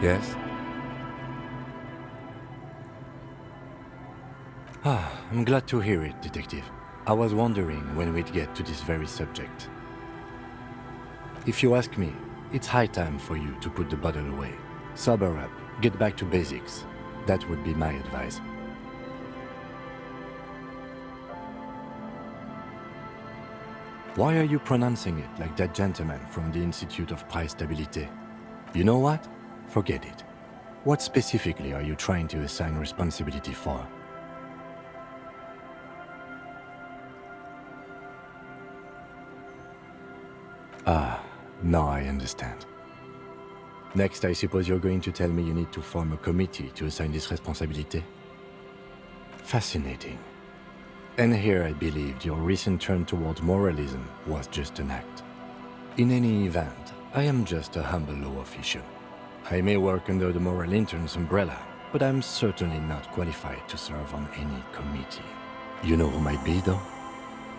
Yes? I'm glad to hear it, Detective. I was wondering when we'd get to this very subject. If you ask me, it's high time for you to put the bottle away. Sober up, get back to basics. That would be my advice. Why are you pronouncing it like that gentleman from the Institute of Price Stabilité? You know what? Forget it. What specifically are you trying to assign responsibility for? Now I understand. Next, I suppose you're going to tell me you need to form a committee to assign this responsibility? Fascinating. And here I believed your recent turn towards moralism was just an act. In any event, I am just a humble law official. I may work under the moral intern's umbrella, but I'm certainly not qualified to serve on any committee. You know who might be, though?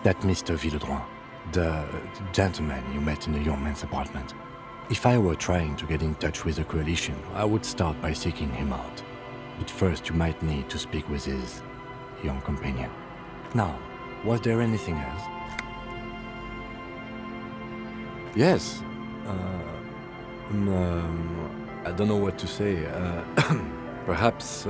That Mr. Villedroit, the gentleman you met in the young man's apartment. If I were trying to get in touch with the coalition, I would start by seeking him out. But first you might need to speak with his young companion. Now, was there anything else? Yes. I don't know what to say. Perhaps,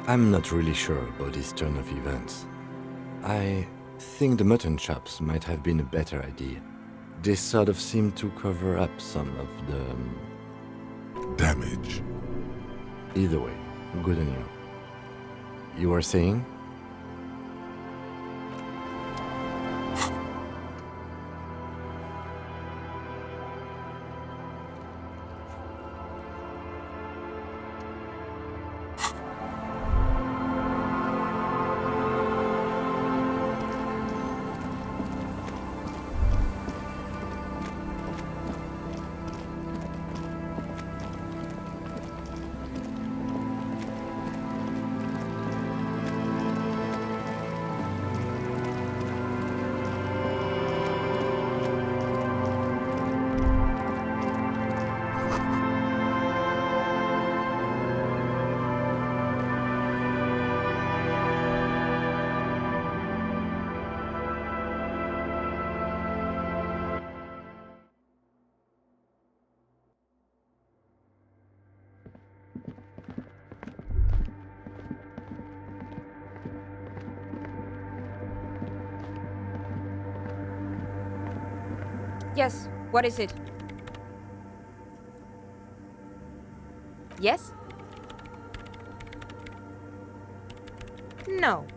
I'm not really sure about this turn of events. I think the mutton chops might have been a better idea. They sort of seem to cover up some of the damage. Either way, good on you. You were saying? Yes, what is it? Yes? No.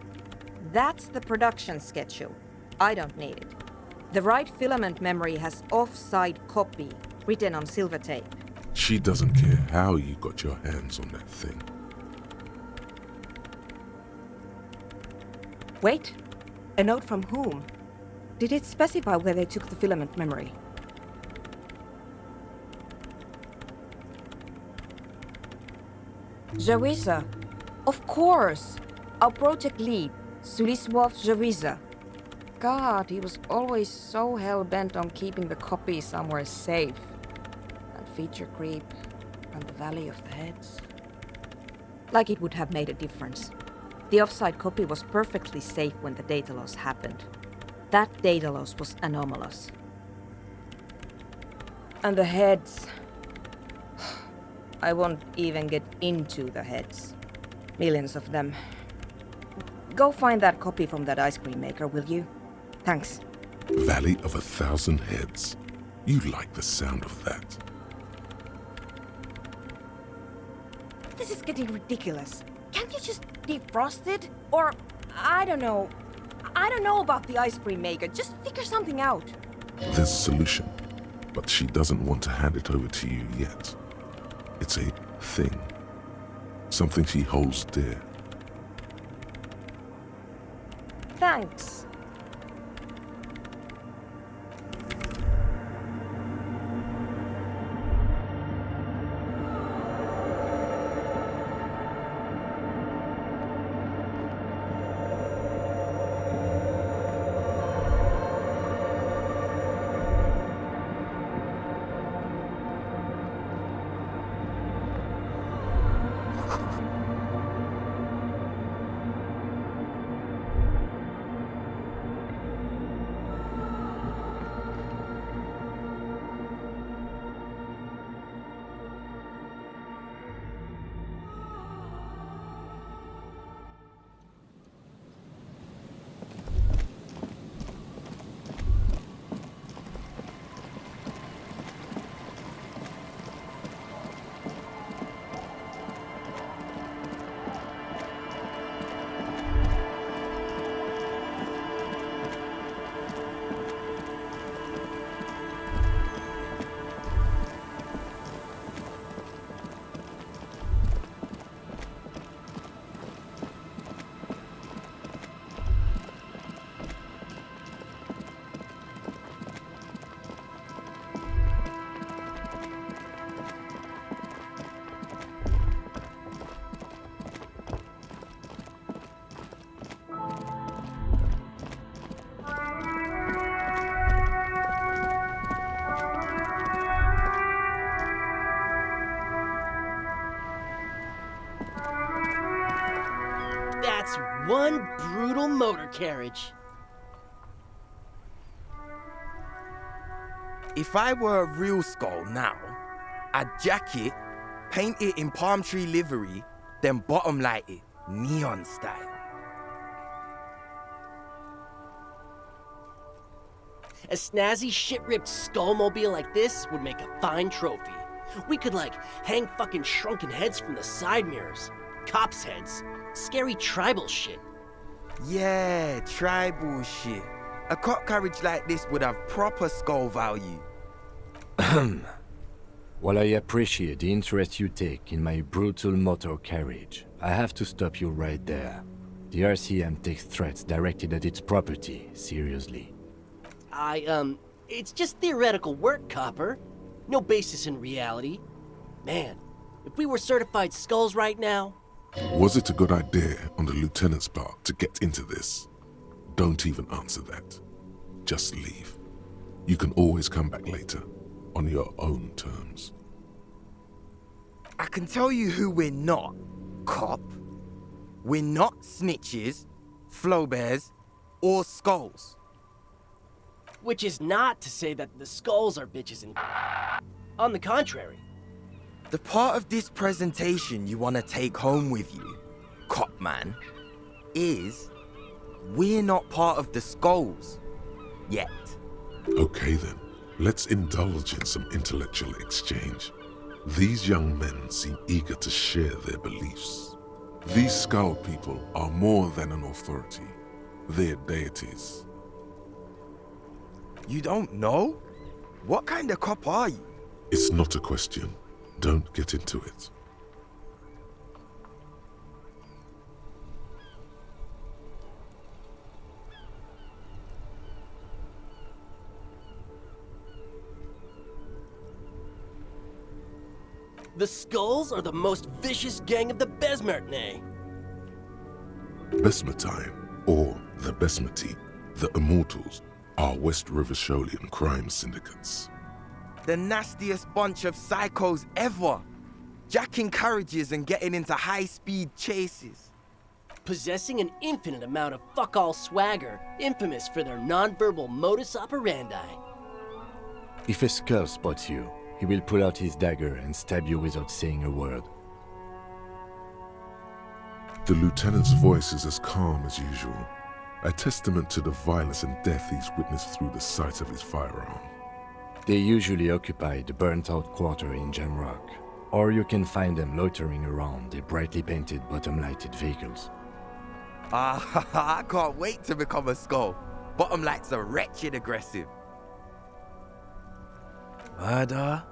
That's the production schedule. I don't need it. The right filament memory has offside copy, written on silver tape. She doesn't care how you got your hands on that thing. Wait. A note from whom? Did it specify where they took the filament memory? Jawiza. Of course. Our project lead, Suliswov Jawiza. God, he was always so hell-bent on keeping the copy somewhere safe. And feature creep and the Valley of the Heads. Like it would have made a difference. The offside copy was perfectly safe when the data loss happened. That data loss was anomalous. And the heads... I won't even get into the heads. Millions of them. Go find that copy from that ice cream maker, will you? Thanks. Valley of 1,000 Heads. You like the sound of that. This is getting ridiculous. Can't you just defrost it? Or, I don't know about the ice cream maker. Just figure something out. There's a solution, but she doesn't want to hand it over to you yet. It's a thing. Something she holds dear. Thanks. one brutal motor carriage. If I were a real skull now, I'd jack it, paint it in palm tree livery, then bottom light it, neon style. A snazzy shit-ripped skullmobile like this would make a fine trophy. We could, like, hang fucking shrunken heads from the side mirrors. Cops' heads. Scary tribal shit. Yeah, tribal shit. A cop carriage like this would have proper skull value. While I appreciate the interest you take in my brutal motor carriage, I have to stop you right there. The RCM takes threats directed at its property seriously. It's just theoretical work, Copper. No basis in reality. Man, if we were certified skulls right now... Was it a good idea on the lieutenant's part to get into this? Don't even answer that. Just leave. You can always come back later, on your own terms. I can tell you who we're not, cop. We're not snitches, flow bears, or skulls. Which is not to say that the skulls are bitches and... On the contrary. The part of this presentation you want to take home with you, cop man, is we're not part of the skulls. Yet. Okay then, let's indulge in some intellectual exchange. These young men seem eager to share their beliefs. These skull people are more than an authority. They're deities. You don't know? What kind of cop are you? It's not a question. Don't get into it. The Skulls are the most vicious gang of the Besmertne. Besmetine, or the Besmeti, the Immortals, are West River Sholian crime syndicates. The nastiest bunch of psychos ever. Jacking carriages and getting into high-speed chases. Possessing an infinite amount of fuck-all swagger, infamous for their non-verbal modus operandi. If a skull spots you, he will pull out his dagger and stab you without saying a word. The lieutenant's voice is as calm as usual, a testament to the violence and death he's witnessed through the sight of his firearm. They usually occupy the burnt-out quarter in Jamrock, or you can find them loitering around their brightly painted bottom-lighted vehicles. I can't wait to become a skull. Bottom lights are wretched aggressive. Murder?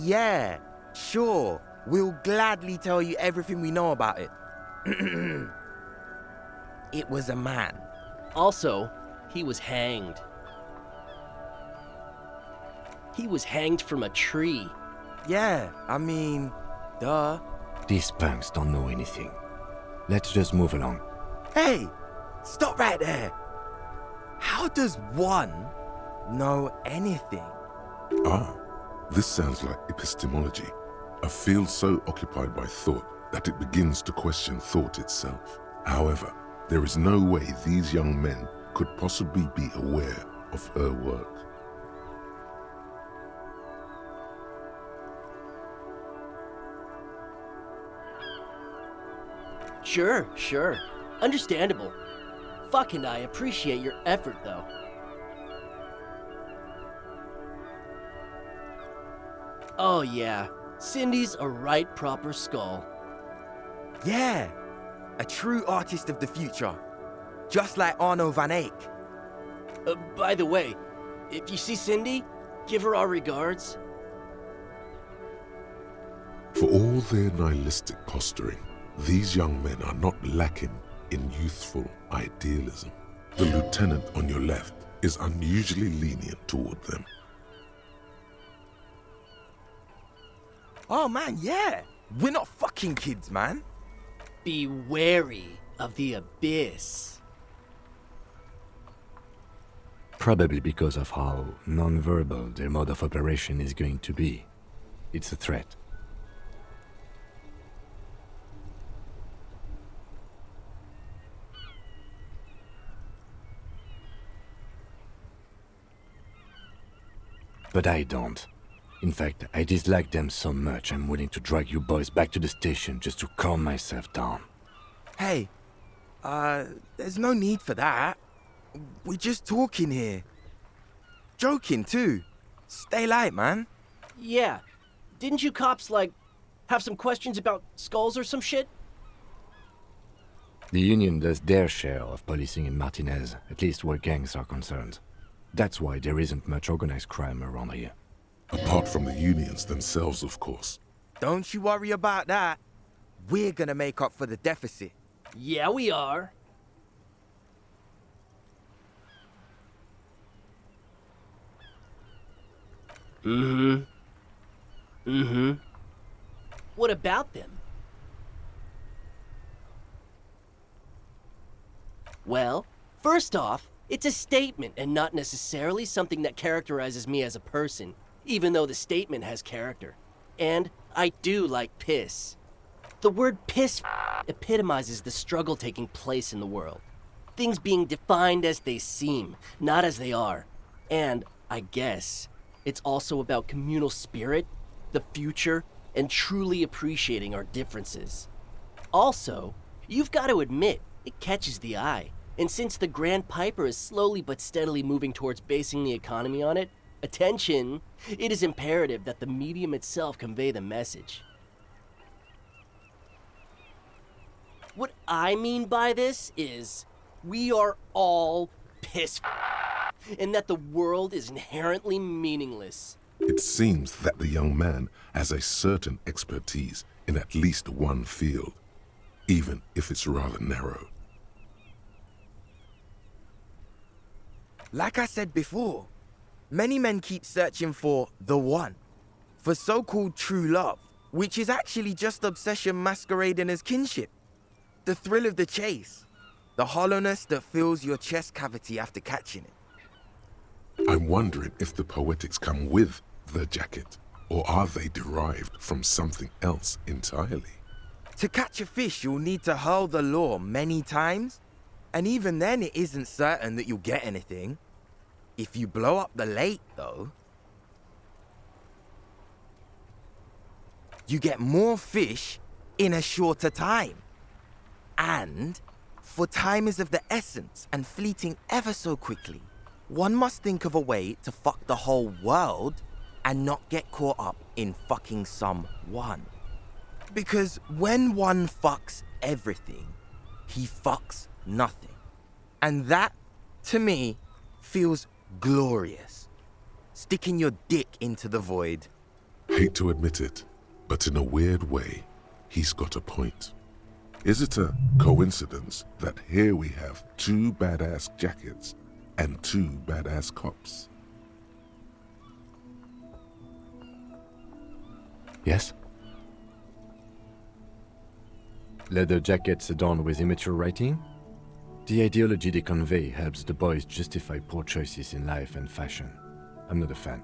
Yeah, sure. We'll gladly tell you everything we know about it. It was a man. Also, he was hanged. He was hanged from a tree. Yeah, I mean, duh. These punks don't know anything. Let's just move along. Hey, stop right there. How does one know anything? Ah, this sounds like epistemology, a field so occupied by thought that it begins to question thought itself. However, there is no way these young men could possibly be aware of her work. Sure. Understandable. Fuck, and I appreciate your effort, though. Oh yeah, Cindy's a right proper skull. Yeah, a true artist of the future. Just like Arno van Eyck. By the way, if you see Cindy, give her our regards. For all their nihilistic posturing, these young men are not lacking in youthful idealism. The lieutenant on your left is unusually lenient toward them. Oh man, yeah. We're not fucking kids, man. Be wary of the abyss. Probably because of how non-verbal their mode of operation is going to be. It's a threat. but I don't. In fact, I dislike them so much I'm willing to drag you boys back to the station just to calm myself down. Hey, there's no need for that. We're just talking here. Joking too. Stay light, man. Yeah. Didn't you cops, like, have some questions about skulls or some shit? The Union does their share of policing in Martinez, at least where gangs are concerned. That's why there isn't much organized crime around here. Apart from the unions themselves, of course. Don't you worry about that. We're gonna make up for the deficit. Yeah, we are. What about them? Well, first off, it's a statement and not necessarily something that characterizes me as a person, even though the statement has character. And I do like piss. The word piss epitomizes the struggle taking place in the world. Things being defined as they seem, not as they are. And, I guess, it's also about communal spirit, the future, and truly appreciating our differences. Also, you've got to admit, it catches the eye. And since the Grand Piper is slowly but steadily moving towards basing the economy on it, attention, it is imperative that the medium itself convey the message. What I mean by this is, we are all piss and that the world is inherently meaningless. It seems that the young man has a certain expertise in at least one field, even if it's rather narrow. Like I said before, many men keep searching for the one, for so-called true love, which is actually just obsession masquerading as kinship. The thrill of the chase, the hollowness that fills your chest cavity after catching it. I'm wondering if the poetics come with the jacket, or are they derived from something else entirely? To catch a fish, you'll need to hurl the lure many times, and even then it isn't certain that you'll get anything. If you blow up the lake, though, you get more fish in a shorter time. And, for time is of the essence and fleeting ever so quickly, one must think of a way to fuck the whole world and not get caught up in fucking someone. Because when one fucks everything, he fucks nothing. And that, to me, feels glorious. Sticking your dick into the void. Hate to admit it, but in a weird way, he's got a point. Is it a coincidence that here we have two badass jackets and two badass cops? Yes? Leather jackets adorned with immature writing? The ideology they convey helps the boys justify poor choices in life and fashion. I'm not a fan.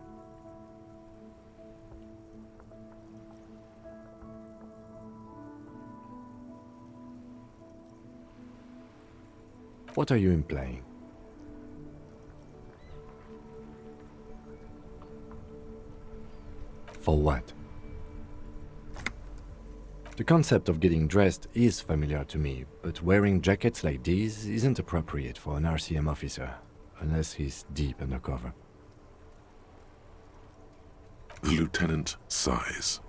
What are you implying? For what? The concept of getting dressed is familiar to me, but wearing jackets like these isn't appropriate for an RCM officer, unless he's deep undercover. The lieutenant sighs.